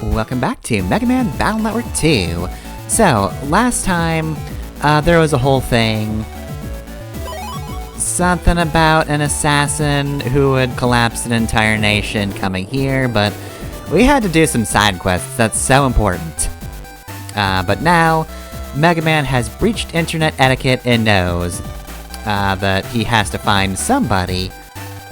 Welcome back to Mega Man Battle Network 2. So, last time, there was a whole thing. Something about an assassin who would collapse an entire nation coming here, but we had to do some side quests. That's so important. But now, Mega Man has breached internet etiquette and knows that he has to find somebody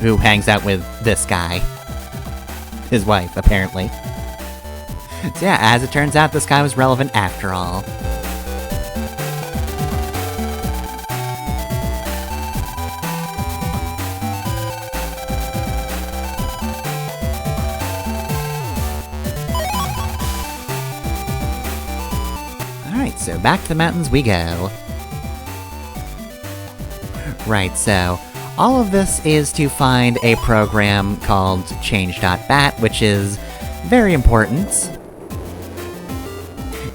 who hangs out with this guy. His wife, apparently. So yeah, as it turns out, this guy was relevant after all. Alright, so back to the mountains we go. Right, so all of this is to find a program called change.bat, which is very important.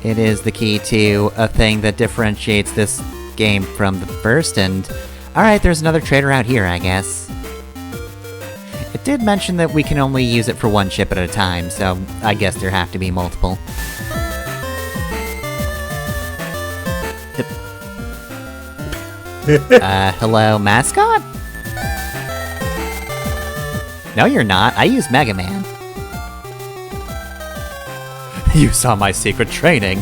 It is the key to a thing that differentiates this game from the first, and alright, there's another trader out here, I guess. It did mention that we can only use it for one ship at a time, so I guess there have to be multiple. Hello, mascot? No, you're not. I use Mega Man. You saw my secret training.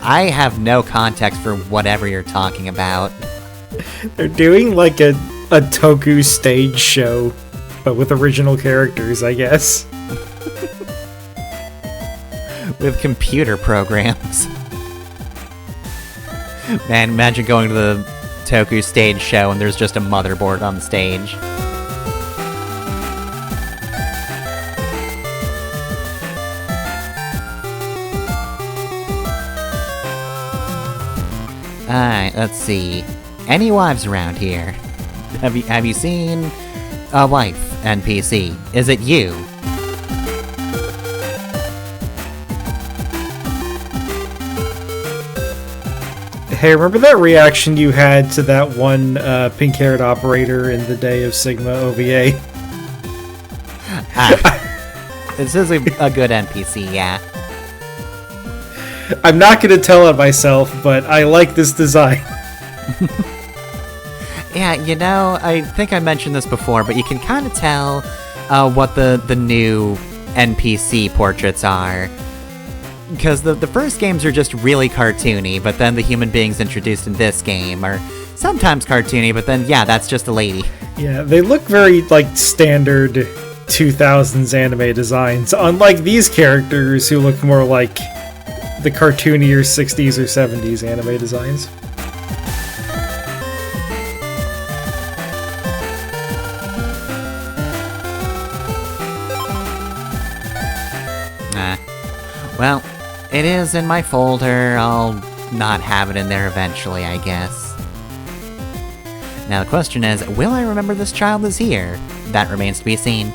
I have no context for whatever you're talking about. They're doing like a Toku stage show, but with original characters, I guess. With computer programs. Man, imagine going to the Toku stage show and there's just a motherboard on the stage. Alright, let's see. Any wives around here? Have you seen a wife, NPC? Is it you? Hey, remember that reaction you had to that one pink-haired operator in the Day of Sigma OVA? This is a good NPC, yeah. I'm not gonna tell it myself, but I like this design. Yeah, you know, I think I mentioned this before, but you can kind of tell what the new NPC portraits are. Because the first games are just really cartoony, but then the human beings introduced in this game are sometimes cartoony, but then, yeah, that's just a lady. Yeah, they look very, like, standard 2000s anime designs, unlike these characters who look more like the cartoonier 60s or 70s anime designs. Well, it is in my folder. I'll not have it in there eventually, I guess. Now the question is, will I remember this child is here? That remains to be seen.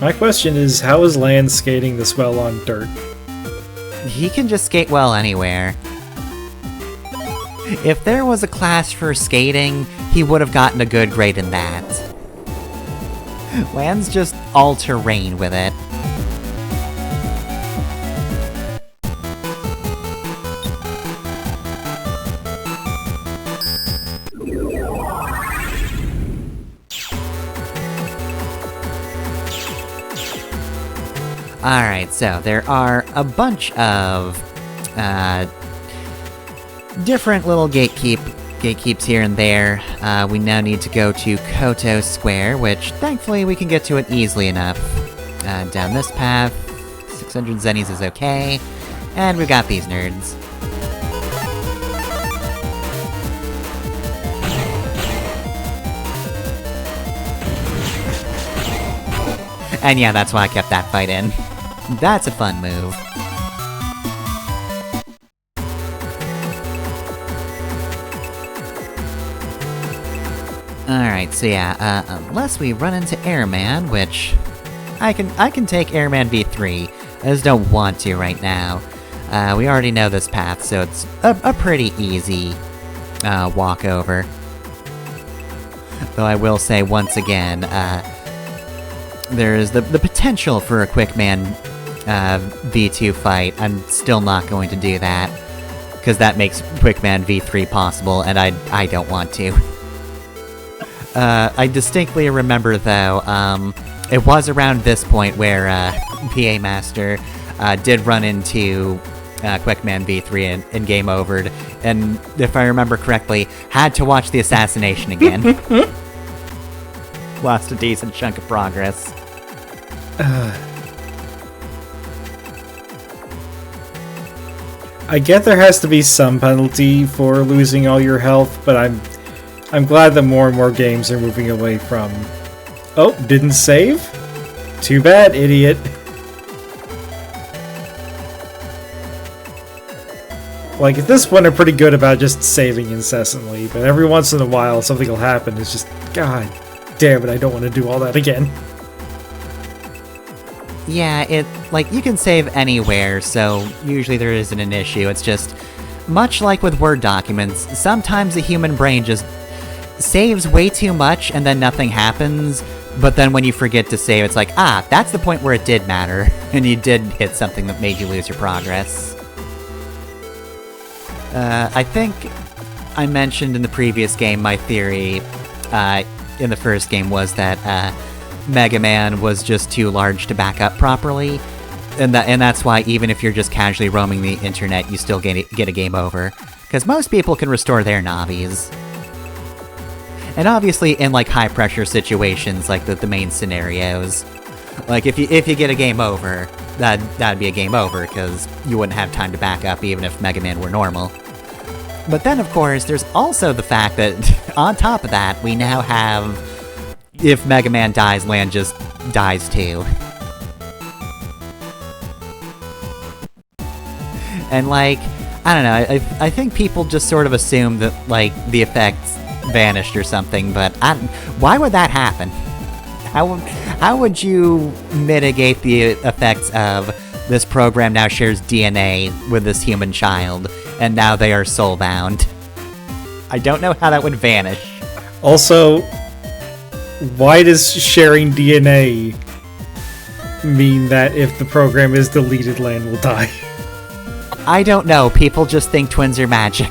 My question is, how is Land skating this well on dirt? He can just skate well anywhere. If there was a class for skating, he would have gotten a good grade in that. Land's just all-terrain with it. Alright, so there are a bunch of different little gatekeeps here and there. We now need to go to Koto Square, which thankfully we can get to it easily enough. Down this path, 600 zennies is okay, and we've got these nerds. And yeah, that's why I kept that fight in. That's a fun move. Alright, so yeah, unless we run into Airman, which I can take Airman V3. I just don't want to right now. We already know this path, so it's a pretty easy walk over. Though I will say once again, there's the potential for a Quickman V2 fight. I'm still not going to do that, because that makes Quickman V3 possible, and I don't want to. I distinctly remember, though, it was around this point where PA Master did run into Quickman V3 and game overed, and if I remember correctly, had to watch the assassination again. Lost a decent chunk of progress. I get there has to be some penalty for losing all your health, but I'm glad that more and more games are moving away from... Oh, didn't save? Too bad, idiot. Like, at this point, I'm pretty good about just saving incessantly, but every once in a while, something will happen. It's just, God damn it, I don't want to do all that again. Yeah, you can save anywhere, so usually there isn't an issue. It's just, much like with Word documents, sometimes the human brain just saves way too much and then nothing happens, but then when you forget to save, it's like, that's the point where it did matter, and you did hit something that made you lose your progress. I think I mentioned in the previous game my theory in the first game was that Mega Man was just too large to back up properly, and that's why even if you're just casually roaming the internet, you still get a game over, because most people can restore their Navis. And obviously in like high pressure situations, like the main scenarios, like if you get a game over, that'd be a game over, because you wouldn't have time to back up even if Mega Man were normal. But then, of course, there's also the fact that, on top of that, we now have, if Mega Man dies, land just dies too. And, like, I don't know, I think people just sort of assume that, like, the effects vanished or something, but why would that happen? How would you mitigate the effects of this program now shares DNA with this human child, and now they are soul-bound? I don't know how that would vanish. Also, why does sharing DNA mean that if the program is deleted, Lan will die? I don't know, people just think twins are magic.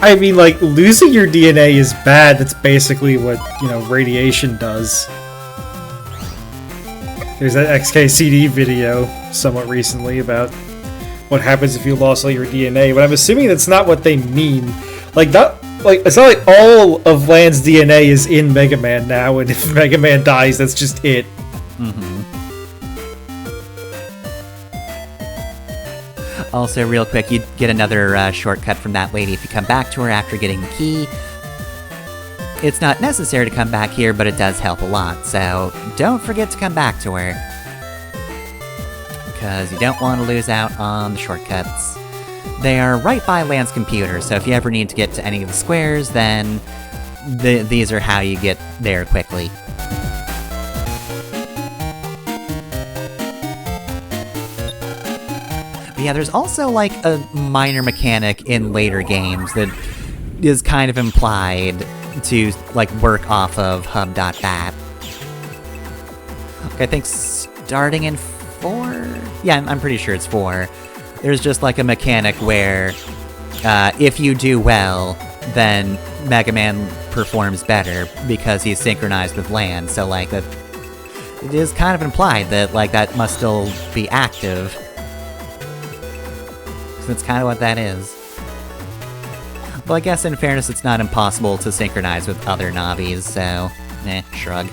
I mean, like, losing your DNA is bad. That's basically what, radiation does. There's that XKCD video somewhat recently about what happens if you lost all your DNA, but I'm assuming that's not what they mean. It's not like all of Lan's DNA is in Mega Man now, and if Mega Man dies, that's just it. Mm-hmm. Also, real quick, you'd get another shortcut from that lady if you come back to her after getting the key. It's not necessary to come back here, but it does help a lot, so don't forget to come back to her. Because you don't want to lose out on the shortcuts. They are right by Lan's computer, so if you ever need to get to any of the squares, then these are how you get there quickly. But yeah, there's also, like, a minor mechanic in later games that is kind of implied to, like, work off of hub.bat. I think starting in 4? Yeah, I'm pretty sure it's 4. There's just, like, a mechanic where, if you do well, then Mega Man performs better because he's synchronized with Lan, so, like, that it is kind of implied that, like, that must still be active. So that's kind of what that is. Well, I guess in fairness, it's not impossible to synchronize with other Navis, so, shrug.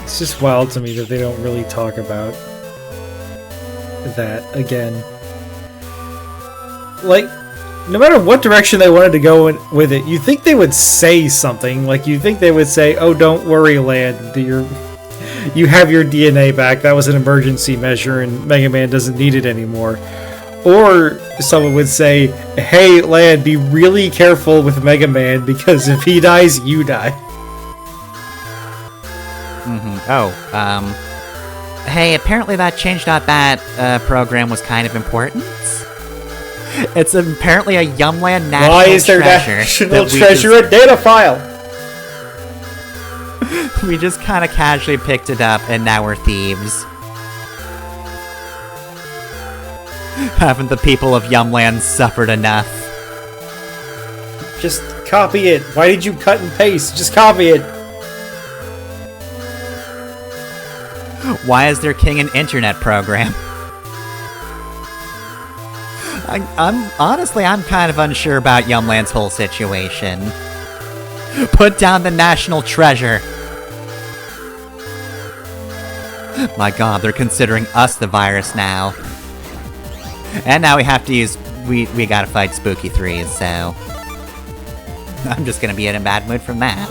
It's just wild to me that they don't really talk about that again. Like, no matter what direction they wanted to go with it, you'd think they would say something. Like, you'd think they would say, oh, don't worry, Lan, you have your DNA back, that was an emergency measure, and Mega Man doesn't need it anymore. Or someone would say, hey, Lan, be really careful with Mega Man, because if he dies, you die. Mm-hmm. Oh, hey, apparently that change.bat program was kind of important. It's apparently a Yumland national treasure. Why is there national treasure a data file? We just kind of casually picked it up, and now we're thieves. Haven't the people of Yumland suffered enough? Just copy it. Why did you cut and paste? Just copy it. Why is their king an internet program? I'm kind of unsure about Yumland's whole situation. Put down the national treasure. My god, they're considering us the virus now. And now we have to use... We gotta fight Spooky 3s, so... I'm just gonna be in a bad mood from that.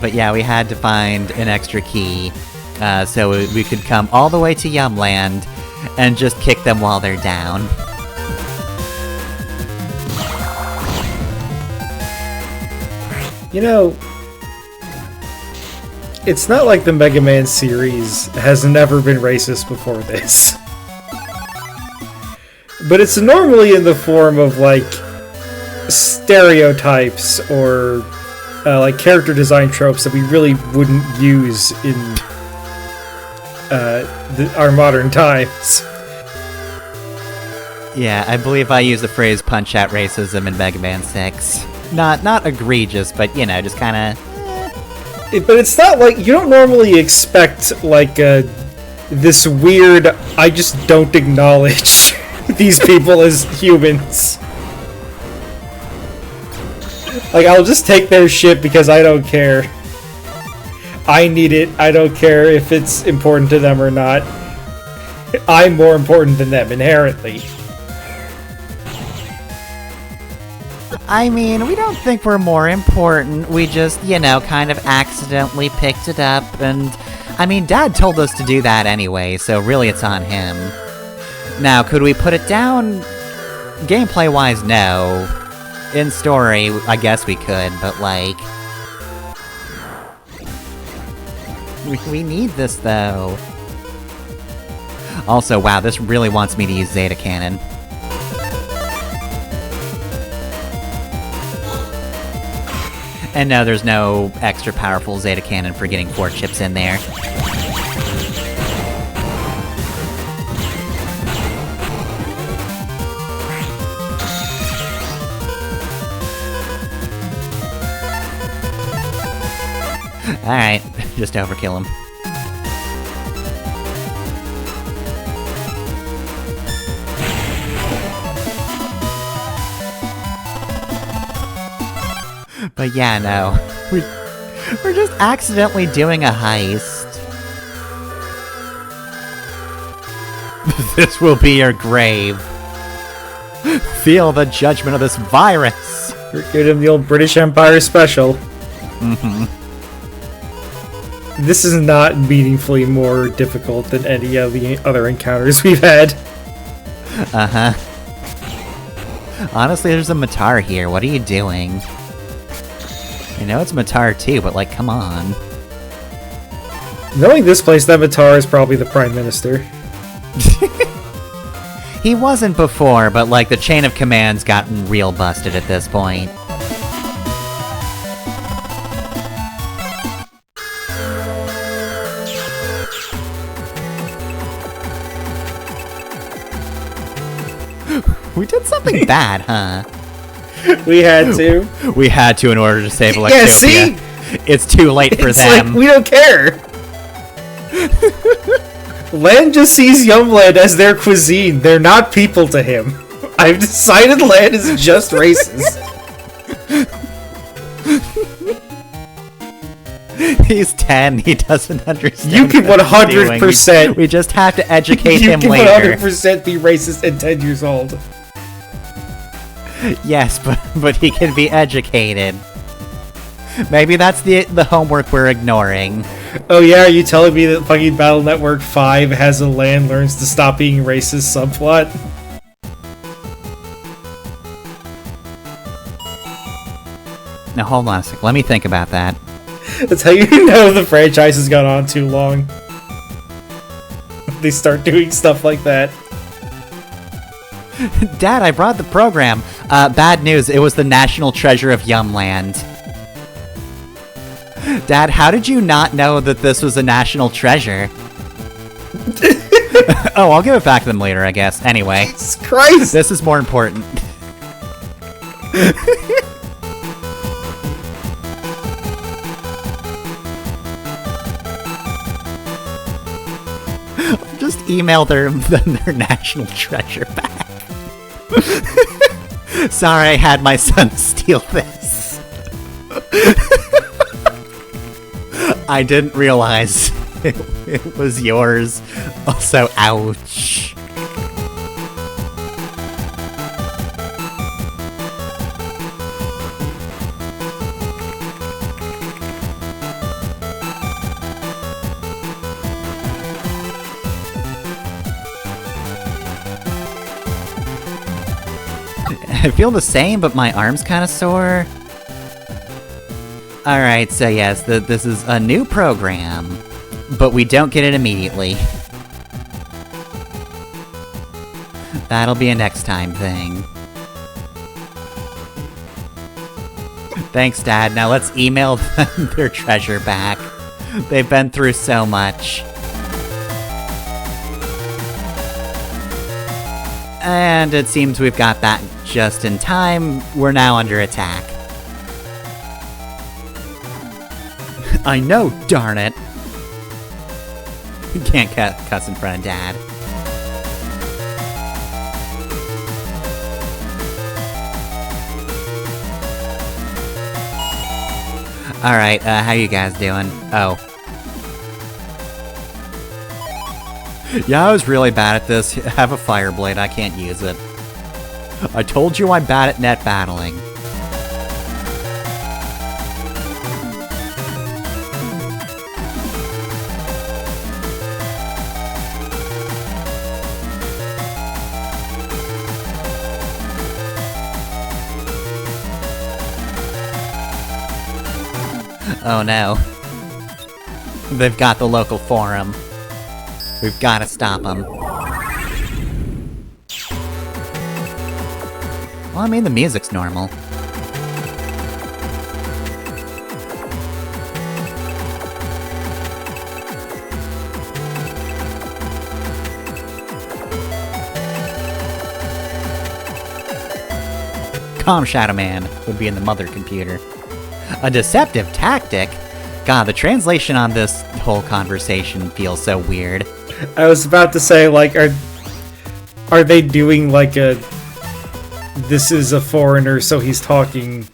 But yeah, we had to find an extra key, so we could come all the way to Yumland and just kick them while they're down. You know, it's not like the Mega Man series has never been racist before this. But it's normally in the form of, like, stereotypes or like character design tropes that we really wouldn't use in our modern times. Yeah, I believe I used the phrase punch-out racism in MegaMan.EXE. Not egregious, but, you know, just kinda... But it's not like... You don't normally expect, like, this weird, I just don't acknowledge these people as humans. Like, I'll just take their shit because I don't care. I need it. I don't care if it's important to them or not. I'm more important than them, inherently. I mean, we don't think we're more important. We just, you know, kind of accidentally picked it up, and... I mean, Dad told us to do that anyway, so really it's on him. Now, could we put it down? Gameplay-wise, no. In story, I guess we could, but like... We need this, though. Also, wow, this really wants me to use Zeta Cannon. And no, there's no extra powerful Zeta Cannon for getting 4 chips in there. Alright, just overkill him. But yeah, no. We're just accidentally doing a heist. This will be your grave. Feel the judgment of this virus. We're giving him the old British Empire special. Mm-hmm. This is not meaningfully more difficult than any of the other encounters we've had. Uh-huh. Honestly, there's a Matar here. What are you doing? I know it's Matar too, but like, come on. Knowing this place, that Matar is probably the Prime Minister. He wasn't before, but like, the chain of command's gotten real busted at this point. We did something bad, huh? We had to. We had to in order to save Electopia. Yeah, see? It's too late for it's them. Like, we don't care. Lan just sees Yumland as their cuisine. They're not people to him. I've decided Lan is just racist. He's 10. He doesn't understand. You can 100%. We just have to educate him later. You can 100% be racist at 10 years old. Yes, but he can be educated. Maybe that's the homework we're ignoring. Oh yeah, are you telling me that fucking Battle Network 5 has a Lan learns to stop being racist subplot? Now hold on a sec, let me think about that. That's how you know the franchise has gone on too long. They start doing stuff like that. Dad, I brought the program. Bad news, it was the national treasure of Yumland. Dad, how did you not know that this was a national treasure? Oh, I'll give it back to them later, I guess. Anyway. Jesus Christ! This is more important. Just email them their national treasure back. Sorry, I had my son steal this. I didn't realize it was yours. Also, ouch. I feel the same, but my arm's kind of sore. Alright, so yes, this is a new program, but we don't get it immediately. That'll be a next time thing. Thanks, Dad. Now let's email them their treasure back. They've been through so much. And it seems we've got that just in time. We're now under attack. I know, darn it. You can't cuss in front of Dad. Alright, how you guys doing? Oh. Yeah, I was really bad at this. I have a fire blade, I can't use it. I told you I'm bad at net battling. Oh no. They've got the local forum. We've got to stop them. Well, I mean, the music's normal. Calm Shadow Man would be in the mother computer. A deceptive tactic? God, the translation on this whole conversation feels so weird. I was about to say, like, are they doing like a this is a foreigner, so he's talking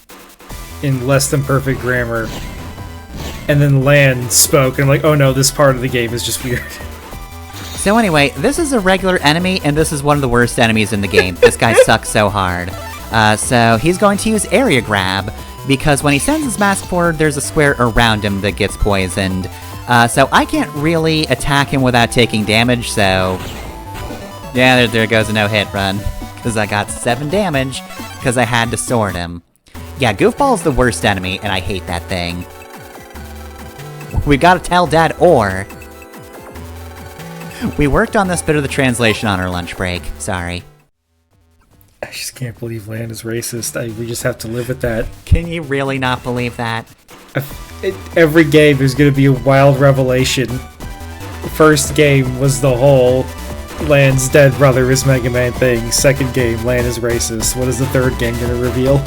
in less than perfect grammar, and then Lan spoke, and I'm like, oh no, this part of the game is just weird. So anyway, this is a regular enemy, and this is one of the worst enemies in the game. This guy sucks so hard. So he's going to use Area Grab, because when he sends his mask forward, there's a square around him that gets poisoned. So I can't really attack him without taking damage, so... Yeah, there goes a no-hit run. Because I got 7 damage, because I had to sword him. Yeah, Goofball's the worst enemy, and I hate that thing. We gotta tell Dad, or... We worked on this bit of the translation on our lunch break. Sorry. I just can't believe Lan is racist. We just have to live with that. Can you really not believe that? Every game there's gonna be a wild revelation. The first game was the whole Lan's dead brother is Mega Man thing. Second game, Lan is racist. What is the third game gonna reveal?